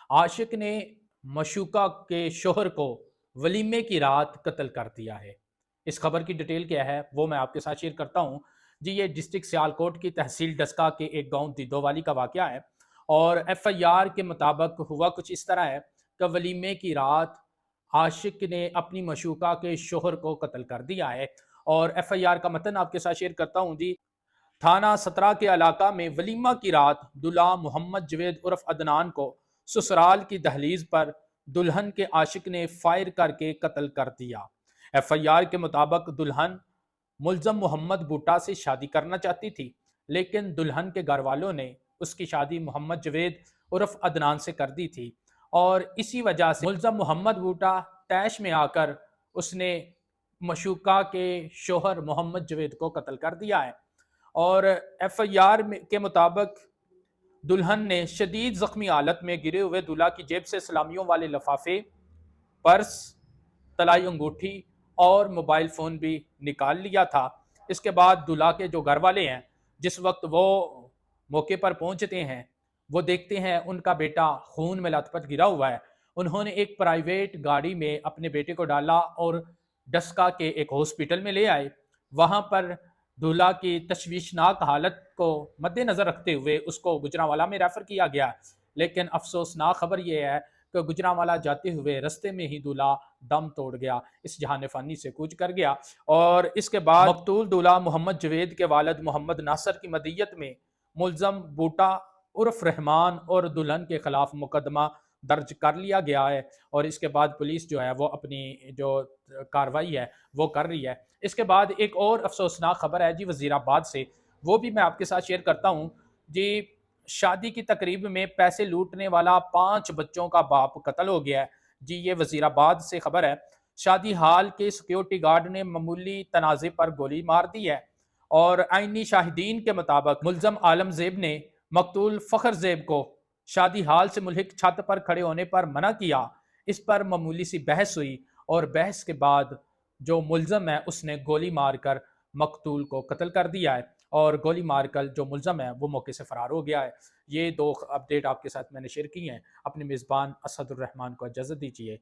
आशिक ने मशूका के शोहर को वलीमे की रात कत्ल कर दिया है। इस खबर की डिटेल क्या है वो मैं आपके साथ शेयर करता हूँ। जी, ये डिस्ट्रिक्ट सियालकोट की तहसील डस्का के एक गांव दिदोवाली का वाकया है और एफआईआर के मुताबिक हुआ कुछ इस तरह है कि वलीमे की रात आशिक ने अपनी मशूका के शोहर को कत्ल कर दिया है। और एफआईआर का मतन आपके साथ शेयर करता हूँ जी। थाना सतरा के इलाका में वलीमा की रात दुल्हा मोहम्मद जवेद उर्फ अदनान को ससुराल की दहलीज पर दुल्हन के आशिक ने फायर करके कत्ल कर दिया। एफआईआर के मुताबिक दुल्हन मुलजम मोहम्मद बूटा से शादी करना चाहती थी, लेकिन दुल्हन के घर वालों ने उसकी शादी मोहम्मद जवेद उर्फ अदनान से कर दी थी और इसी वजह से मुलजम मोहम्मद बूटा तैश में आकर उसने मशूका के शोहर मोहम्मद जवेद को कत्ल कर दिया है। और एफआईआर के मुताबिक दुल्हन ने शदीद जख्मी हालत में गिरे हुए दूल्हा की जेब से सलामियों वाले लिफाफे, पर्स, तलाई अंगूठी और मोबाइल फ़ोन भी निकाल लिया था। इसके बाद दूल्हा के जो घर वाले हैं, जिस वक्त वो मौके पर पहुंचते हैं, वो देखते हैं उनका बेटा खून में लथपथ गिरा हुआ है। उन्होंने एक प्राइवेट गाड़ी में अपने बेटे को डाला और डस्का के एक हॉस्पिटल में ले आए। वहां पर दूल्हा की तशवीशनाक हालत को मद्देनजर रखते हुए उसको गुजरांवाला में रेफर किया गया। लेकिन अफसोसनाक खबर यह है कि गुजरांवाला जाते हुए रस्ते में ही दूल्हा दम तोड़ गया, इस जहान फ़ानी से कूच कर गया। और इसके बाद मकतूल दूल्हा मोहम्मद जवेद के वालिद मोहम्मद नासर की मदीयत में मुलजम बूटा उर्फ रहमान और दुल्हन के खिलाफ मुकदमा दर्ज कर लिया गया है और इसके बाद पुलिस जो है वो अपनी जो कार्रवाई है वो कर रही है। इसके बाद एक और अफसोसनाक खबर है जी वजीराबाद से, वो भी मैं आपके साथ शेयर करता हूँ जी। शादी की तकरीब में पैसे लूटने वाला 5 बच्चों का बाप कत्ल हो गया है जी। ये वजीराबाद से खबर है। शादी हाल के सिक्योरिटी गार्ड ने मामूली तनाज़े पर गोली मार दी है और आईनी शाहिदीन के मुताबिक मुलजम आलम जेब ने मकतूल फखर जेब को शादी हाल से मुल्हिक छत पर खड़े होने पर मना किया। इस पर मामूली सी बहस हुई और बहस के बाद जो मुलजम है उसने गोली मारकर मकतूल को कत्ल कर दिया है और गोली मारकर जो मुलजम है वो मौके से फरार हो गया है। ये 2 अपडेट आपके साथ मैंने शेयर की हैं। अपने मेज़बान असदुर्रहमान को इजाज़त दीजिए।